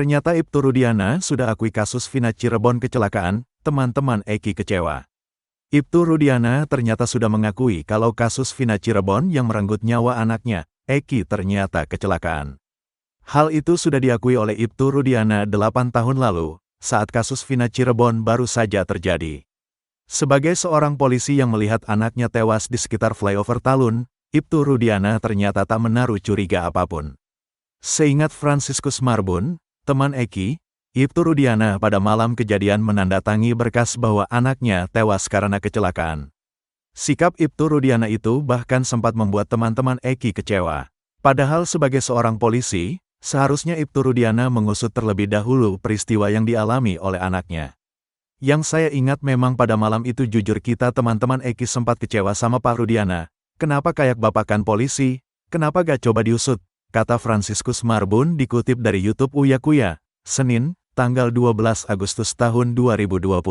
Ternyata Ibtu Rudiana sudah akui kasus Vina Cirebon kecelakaan, teman-teman Eki kecewa. Ibtu Rudiana ternyata sudah mengakui kalau kasus Vina Cirebon yang merenggut nyawa anaknya, Eki ternyata kecelakaan. Hal itu sudah diakui oleh Ibtu Rudiana 8 tahun lalu, saat kasus Vina Cirebon baru saja terjadi. Sebagai seorang polisi yang melihat anaknya tewas di sekitar flyover Talun, Ibtu Rudiana ternyata tak menaruh curiga apapun. Seingat Franciscus Marbun, teman Eki, Ibtu Rudiana pada malam kejadian menandatangi berkas bahwa anaknya tewas karena kecelakaan. Sikap Ibtu Rudiana itu bahkan sempat membuat teman-teman Eki kecewa. Padahal sebagai seorang polisi, seharusnya Ibtu Rudiana mengusut terlebih dahulu peristiwa yang dialami oleh anaknya. Yang saya ingat memang pada malam itu jujur kita teman-teman Eki sempat kecewa sama Pak Rudiana. Kenapa kayak bapakan polisi? Kenapa gak coba diusut? Kata Franciscus Marbun dikutip dari YouTube Uya Kuya, Senin, tanggal 12 Agustus tahun 2024.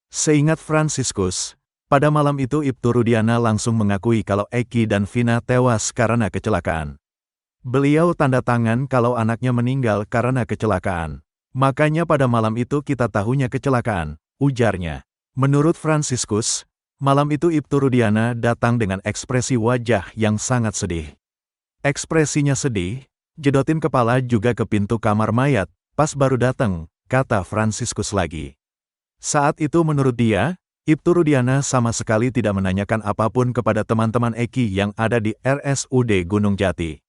Seingat Franciscus, pada malam itu Ibtu Rudiana langsung mengakui kalau Eki dan Vina tewas karena kecelakaan. Beliau tanda tangan kalau anaknya meninggal karena kecelakaan. Makanya pada malam itu kita tahunya kecelakaan, ujarnya. Menurut Franciscus, malam itu Ibtu Rudiana datang dengan ekspresi wajah yang sangat sedih. Ekspresinya sedih, jedotin kepala juga ke pintu kamar mayat, pas baru datang, kata Franciscus lagi. Saat itu menurut dia, Ibtu Rudiana sama sekali tidak menanyakan apapun kepada teman-teman Eki yang ada di RSUD Gunung Jati.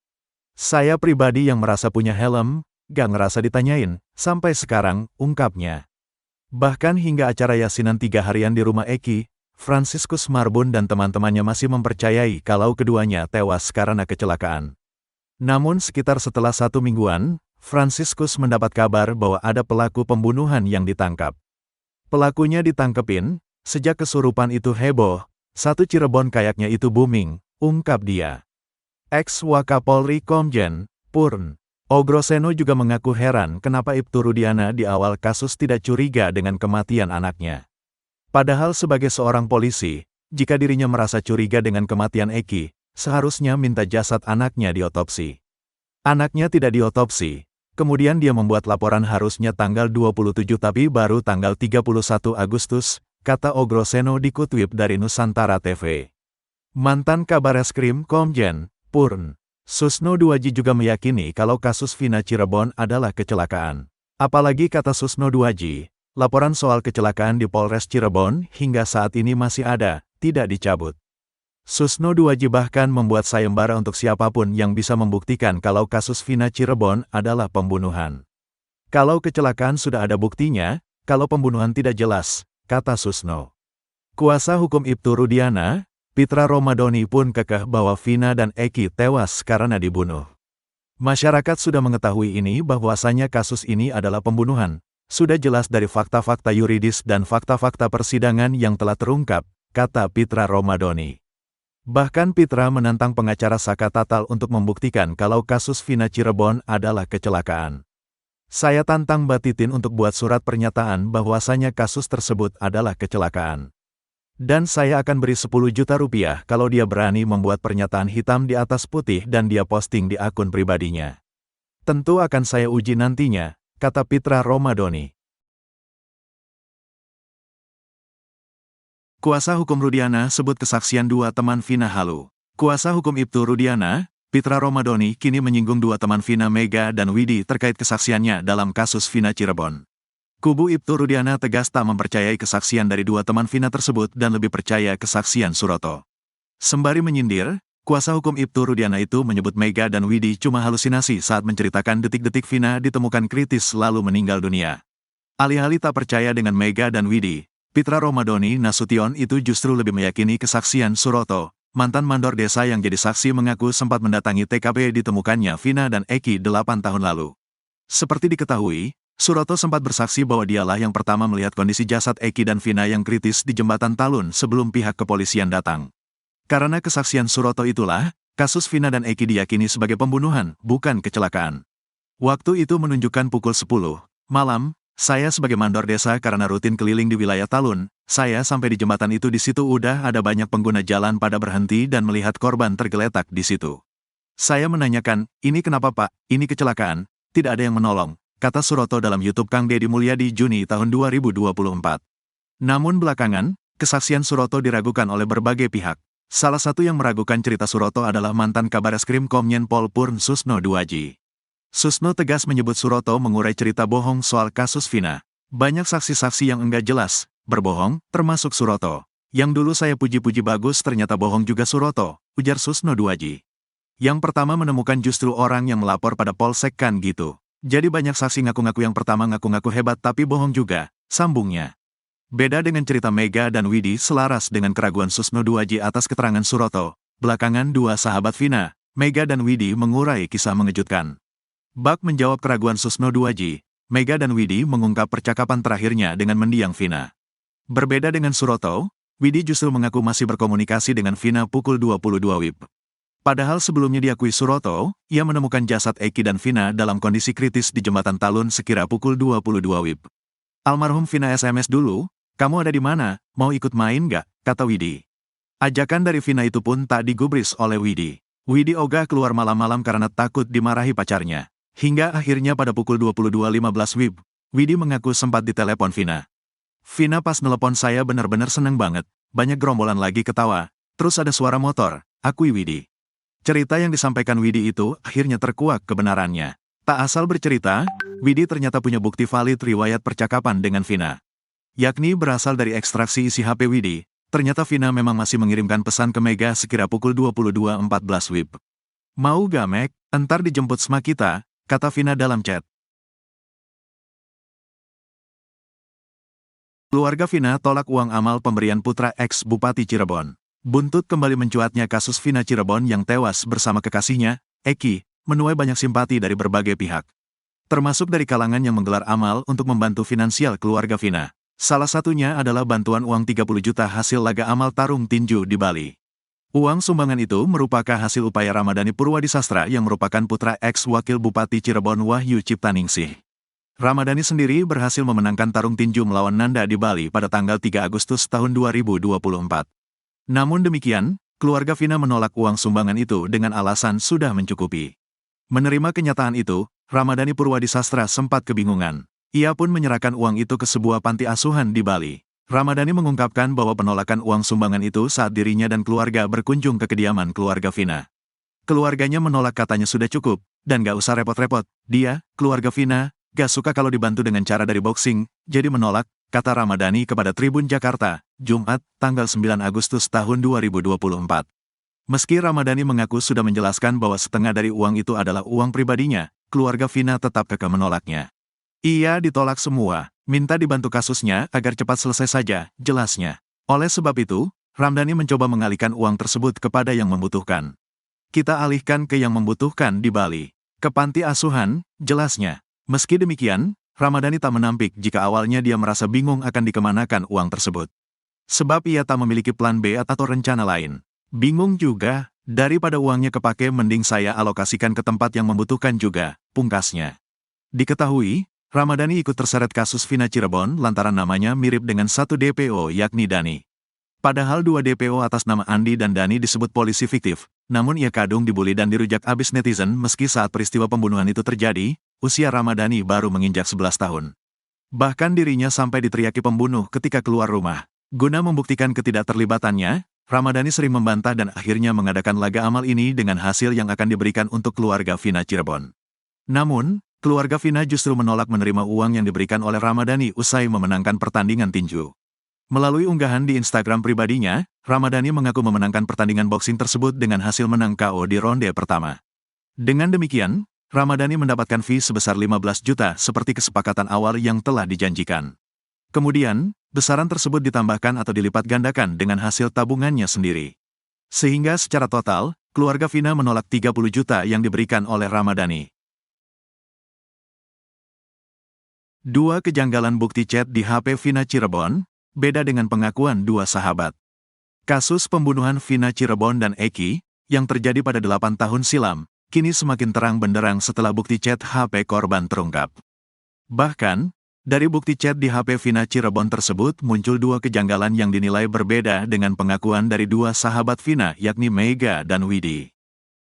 Saya pribadi yang merasa punya helm, gak ngerasa ditanyain, sampai sekarang, ungkapnya. Bahkan hingga acara yasinan 3 harian di rumah Eki, Franciscus Marbun dan teman-temannya masih mempercayai kalau keduanya tewas karena kecelakaan. Namun sekitar setelah 1 mingguan, Franciscus mendapat kabar bahwa ada pelaku pembunuhan yang ditangkap. Pelakunya ditangkepin, sejak kesurupan itu heboh, satu Cirebon kayaknya itu booming, ungkap dia. Ex-Wakapolri Komjen Purn Ogroseno juga mengaku heran kenapa Ibtu Rudiana di awal kasus tidak curiga dengan kematian anaknya. Padahal sebagai seorang polisi, jika dirinya merasa curiga dengan kematian Eki, seharusnya minta jasad anaknya diotopsi. Anaknya tidak diotopsi, kemudian dia membuat laporan harusnya tanggal 27 tapi baru tanggal 31 Agustus, kata Ogroseno dikutip dari Nusantara TV. Mantan Kabareskrim Komjen Purn Susno Duaji juga meyakini kalau kasus Vina Cirebon adalah kecelakaan. Apalagi kata Susno Duaji, laporan soal kecelakaan di Polres Cirebon hingga saat ini masih ada, tidak dicabut. Susno Duaji bahkan membuat sayembara untuk siapapun yang bisa membuktikan kalau kasus Vina Cirebon adalah pembunuhan. Kalau kecelakaan sudah ada buktinya, kalau pembunuhan tidak jelas, kata Susno. Kuasa hukum Ibtu Rudiana, Pitra Romadoni pun kekeh bahwa Vina dan Eki tewas karena dibunuh. Masyarakat sudah mengetahui ini bahwasanya kasus ini adalah pembunuhan. Sudah jelas dari fakta-fakta yuridis dan fakta-fakta persidangan yang telah terungkap, kata Pitra Romadoni. Bahkan Pitra menantang pengacara Saka Tatal untuk membuktikan kalau kasus Vina Cirebon adalah kecelakaan. Saya tantang Mbak Titin untuk buat surat pernyataan bahwasanya kasus tersebut adalah kecelakaan. Dan saya akan beri 10 juta rupiah kalau dia berani membuat pernyataan hitam di atas putih dan dia posting di akun pribadinya. Tentu akan saya uji nantinya, kata Pitra Romadoni. Kuasa hukum Rudiana sebut kesaksian 2 teman Vina halu. Kuasa hukum Ibtu Rudiana, Pitra Romadoni kini menyinggung 2 teman Vina Mega dan Widi terkait kesaksiannya dalam kasus Vina Cirebon. Kubu Ibtu Rudiana tegas tak mempercayai kesaksian dari 2 teman Vina tersebut dan lebih percaya kesaksian Suroto. Sembari menyindir, kuasa hukum Ibtu Rudiana itu menyebut Mega dan Widi cuma halusinasi saat menceritakan detik-detik Vina ditemukan kritis lalu meninggal dunia. Alih-alih tak percaya dengan Mega dan Widi, Pitra Romadoni Nasution itu justru lebih meyakini kesaksian Suroto, mantan mandor desa yang jadi saksi mengaku sempat mendatangi TKP ditemukannya Vina dan Eki 8 tahun lalu. Seperti diketahui, Suroto sempat bersaksi bahwa dialah yang pertama melihat kondisi jasad Eki dan Vina yang kritis di jembatan Talun sebelum pihak kepolisian datang. Karena kesaksian Suroto itulah, kasus Vina dan Eki diyakini sebagai pembunuhan, bukan kecelakaan. Waktu itu menunjukkan pukul 10 malam, saya sebagai mandor desa karena rutin keliling di wilayah Talun, saya sampai di jembatan itu di situ udah ada banyak pengguna jalan pada berhenti dan melihat korban tergeletak di situ. Saya menanyakan, ini kenapa Pak, ini kecelakaan, tidak ada yang menolong. kata Suroto dalam YouTube Kang Deddy Mulyadi Juni tahun 2024. Namun belakangan, kesaksian Suroto diragukan oleh berbagai pihak. Salah satu yang meragukan cerita Suroto adalah mantan Kabareskrim Komjen Pol Purn Susno Duaji. Susno tegas menyebut Suroto mengurai cerita bohong soal kasus Vina. Banyak saksi-saksi yang enggak jelas, berbohong, termasuk Suroto. Yang dulu saya puji-puji bagus ternyata bohong juga Suroto, ujar Susno Duaji. Yang pertama menemukan justru orang yang melapor pada Polsek kan gitu. Jadi banyak saksi ngaku-ngaku yang pertama ngaku-ngaku hebat tapi bohong juga, sambungnya. Beda dengan cerita Mega dan Widi selaras dengan keraguan Susno Duaji atas keterangan Suroto. Belakangan dua sahabat Vina, Mega dan Widi mengurai kisah mengejutkan. Bak menjawab keraguan Susno Duaji, Mega dan Widi mengungkap percakapan terakhirnya dengan mendiang Vina. Berbeda dengan Suroto, Widi justru mengaku masih berkomunikasi dengan Vina pukul 22 WIB. Padahal sebelumnya diakui Suroto, ia menemukan jasad Eki dan Vina dalam kondisi kritis di Jembatan Talun sekira pukul 22 WIB. Almarhum Vina SMS dulu, kamu ada di mana, mau ikut main gak, kata Widi. Ajakan dari Vina itu pun tak digubris oleh Widi. Widi ogah keluar malam-malam karena takut dimarahi pacarnya. Hingga akhirnya pada pukul 22.15 WIB, Widi mengaku sempat ditelepon Vina. Vina pas nelepon saya benar-benar seneng banget, banyak gerombolan lagi ketawa, terus ada suara motor, akui Widi. Cerita yang disampaikan Widi itu akhirnya terkuak kebenarannya. Tak asal bercerita, Widi ternyata punya bukti valid riwayat percakapan dengan Vina. Yakni berasal dari ekstraksi isi HP Widi, ternyata Vina memang masih mengirimkan pesan ke Mega sekira pukul 22.14 WIB. Mau gak Meg, entar dijemput sama kita, kata Vina dalam chat. Keluarga Vina tolak uang amal pemberian putra ex-Bupati Cirebon. Buntut kembali mencuatnya kasus Vina Cirebon yang tewas bersama kekasihnya, Eki, menuai banyak simpati dari berbagai pihak. Termasuk dari kalangan yang menggelar amal untuk membantu finansial keluarga Vina. Salah satunya adalah bantuan uang 30 juta hasil laga amal tarung tinju di Bali. Uang sumbangan itu merupakan hasil upaya Ramadhani Purwadisastra yang merupakan putra ex-wakil Bupati Cirebon Wahyu Ciptaningsih. Ramadhani sendiri berhasil memenangkan tarung tinju melawan Nanda di Bali pada tanggal 3 Agustus tahun 2024. Namun demikian, keluarga Vina menolak uang sumbangan itu dengan alasan sudah mencukupi. Menerima kenyataan itu, Ramadhani Purwadisastra sempat kebingungan. Ia pun menyerahkan uang itu ke sebuah panti asuhan di Bali. Ramadhani mengungkapkan bahwa penolakan uang sumbangan itu saat dirinya dan keluarga berkunjung ke kediaman keluarga Vina. Keluarganya menolak katanya sudah cukup, dan gak usah repot-repot. Dia, keluarga Vina, gak suka kalau dibantu dengan cara dari boxing, jadi menolak, kata Ramadhani kepada Tribun Jakarta, Jumat, tanggal 9 Agustus tahun 2024. Meski Ramadhani mengaku sudah menjelaskan bahwa setengah dari uang itu adalah uang pribadinya, keluarga Vina tetap kekeh menolaknya. Ia ditolak semua, minta dibantu kasusnya agar cepat selesai saja, jelasnya. Oleh sebab itu, Ramadhani mencoba mengalihkan uang tersebut kepada yang membutuhkan. Kita alihkan ke yang membutuhkan di Bali. Ke panti asuhan, jelasnya. Meski demikian, Ramadhani tak menampik jika awalnya dia merasa bingung akan dikemanakan uang tersebut. Sebab ia tak memiliki plan B atau rencana lain. Bingung juga, daripada uangnya kepake mending saya alokasikan ke tempat yang membutuhkan juga, pungkasnya. Diketahui, Ramadhani ikut terseret kasus Vina Cirebon lantaran namanya mirip dengan satu DPO yakni Dani. Padahal dua DPO atas nama Andi dan Dani disebut polisi fiktif, namun ia kadung dibully dan dirujak abis netizen meski saat peristiwa pembunuhan itu terjadi, usia Ramadhani baru menginjak 11 tahun. Bahkan dirinya sampai diteriaki pembunuh ketika keluar rumah. Guna membuktikan ketidakterlibatannya, Ramadhani sering membantah dan akhirnya mengadakan laga amal ini dengan hasil yang akan diberikan untuk keluarga Vina Cirebon. Namun, keluarga Vina justru menolak menerima uang yang diberikan oleh Ramadhani usai memenangkan pertandingan tinju. Melalui unggahan di Instagram pribadinya, Ramadhani mengaku memenangkan pertandingan boxing tersebut dengan hasil menang KO di ronde pertama. Dengan demikian, Ramadhani mendapatkan fee sebesar 15 juta seperti kesepakatan awal yang telah dijanjikan. Kemudian, besaran tersebut ditambahkan atau dilipat gandakan dengan hasil tabungannya sendiri. Sehingga secara total, keluarga Vina menolak 30 juta yang diberikan oleh Ramadhani. Dua kejanggalan bukti chat di HP Vina Cirebon, beda dengan pengakuan dua sahabat. Kasus pembunuhan Vina Cirebon dan Eki, yang terjadi pada 8 tahun silam, kini semakin terang benderang setelah bukti chat HP korban terungkap. Bahkan, dari bukti chat di HP Vina Cirebon tersebut muncul dua kejanggalan yang dinilai berbeda dengan pengakuan dari dua sahabat Vina yakni Mega dan Widi.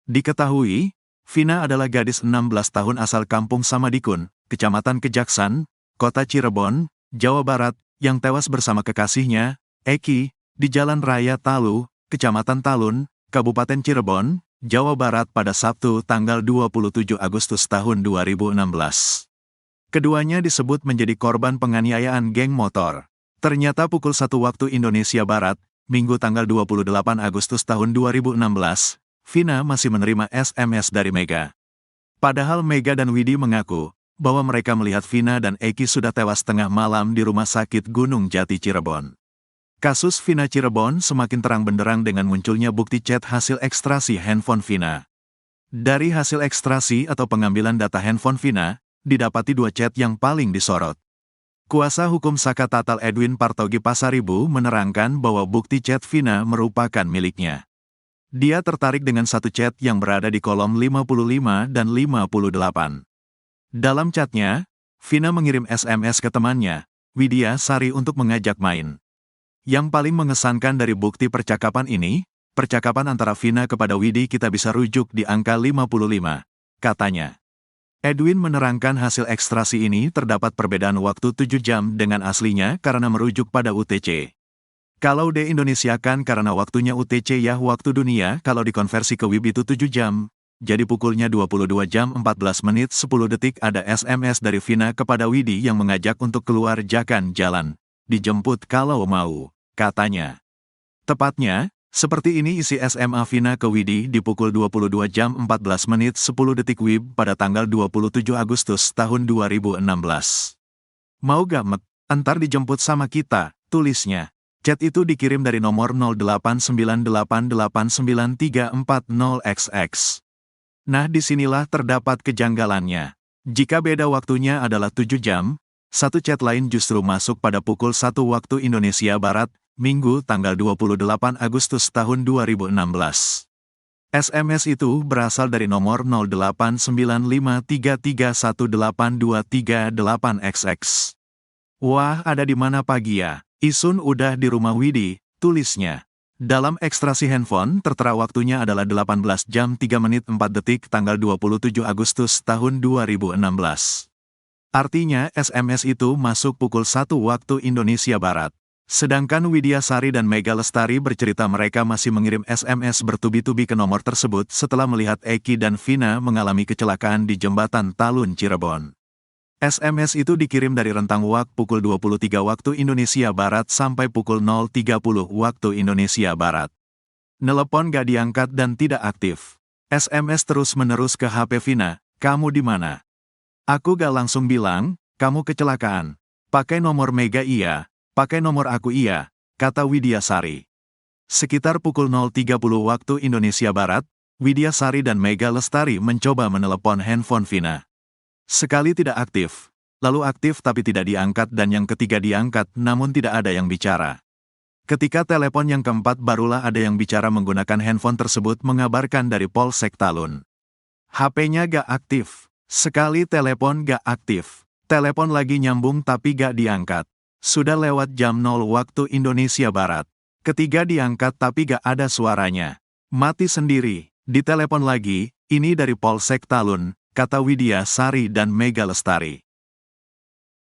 Diketahui, Vina adalah gadis 16 tahun asal kampung Samadikun, Kecamatan Kejaksan, Kota Cirebon, Jawa Barat, yang tewas bersama kekasihnya, Eki, di Jalan Raya Talu, Kecamatan Talun, Kabupaten Cirebon, Jawa Barat pada Sabtu tanggal 27 Agustus tahun 2016. Keduanya disebut menjadi korban penganiayaan geng motor. Ternyata pukul 1 waktu Indonesia Barat, Minggu tanggal 28 Agustus tahun 2016, Vina masih menerima SMS dari Mega. Padahal Mega dan Widi mengaku bahwa mereka melihat Vina dan Eki sudah tewas tengah malam di Rumah Sakit Gunung Jati Cirebon. Kasus Vina Cirebon semakin terang benderang dengan munculnya bukti chat hasil ekstrasi handphone Vina. Dari hasil ekstrasi atau pengambilan data handphone Vina, didapati 2 chat yang paling disorot. Kuasa hukum Saka Tatal Edwin Partogi Pasaribu menerangkan bahwa bukti chat Vina merupakan miliknya. Dia tertarik dengan satu chat yang berada di kolom 55 dan 58. Dalam chatnya, Vina mengirim SMS ke temannya, Widya Sari untuk mengajak main. Yang paling mengesankan dari bukti percakapan ini, percakapan antara Vina kepada Widi kita bisa rujuk di angka 55, katanya. Edwin menerangkan hasil ekstrasi ini terdapat perbedaan waktu 7 jam dengan aslinya karena merujuk pada UTC. Kalau di-Indonesiakan karena waktunya UTC ya waktu dunia, kalau dikonversi ke WIB itu 7 jam. Jadi pukulnya 22 jam 14 menit 10 detik ada SMS dari Vina kepada Widi yang mengajak untuk keluar jalan. Dijemput kalau mau, katanya. Tepatnya, seperti ini isi SMA Vina ke Widi di pukul 22 jam 14 menit 10 detik WIB pada tanggal 27 Agustus tahun 2016. Mau gak Mek, antar dijemput sama kita, tulisnya. Chat itu dikirim dari nomor 0898893940XX. Nah disinilah terdapat kejanggalannya. Jika beda waktunya adalah 7 jam, satu chat lain justru masuk pada pukul 1 waktu Indonesia Barat, Minggu tanggal 28 Agustus tahun 2016. SMS itu berasal dari nomor 089533182338XX. Wah ada di mana pagi ya? Isun udah di rumah Widi, tulisnya. Dalam ekstrasi handphone, tertera waktunya adalah 18 jam 3 menit 4 detik tanggal 27 Agustus tahun 2016. Artinya SMS itu masuk pukul 1 waktu Indonesia Barat. Sedangkan Widya Sari dan Mega Lestari bercerita mereka masih mengirim SMS bertubi-tubi ke nomor tersebut setelah melihat Eki dan Vina mengalami kecelakaan di Jembatan Talun Cirebon. SMS itu dikirim dari rentang waktu pukul 23 waktu Indonesia Barat sampai pukul 0.30 waktu Indonesia Barat. Nelepon gak diangkat dan tidak aktif. SMS terus-menerus ke HP Vina, kamu di mana? Aku gak langsung bilang, kamu kecelakaan. Pakai nomor Mega iya, pakai nomor aku iya, kata Widya Sari. Sekitar pukul 0.30 waktu Indonesia Barat, Widya Sari dan Mega Lestari mencoba menelepon handphone Vina. Sekali tidak aktif, lalu aktif tapi tidak diangkat dan yang ketiga diangkat namun tidak ada yang bicara. Ketika telepon yang keempat barulah ada yang bicara menggunakan handphone tersebut mengabarkan dari Polsek Talun. HP-nya gak aktif, sekali telepon gak aktif, telepon lagi nyambung tapi gak diangkat. Sudah lewat jam 0 waktu Indonesia Barat. Ketiga diangkat tapi gak ada suaranya. Mati sendiri, ditelepon lagi, ini dari Polsek Talun, kata Widya Sari dan Mega Lestari.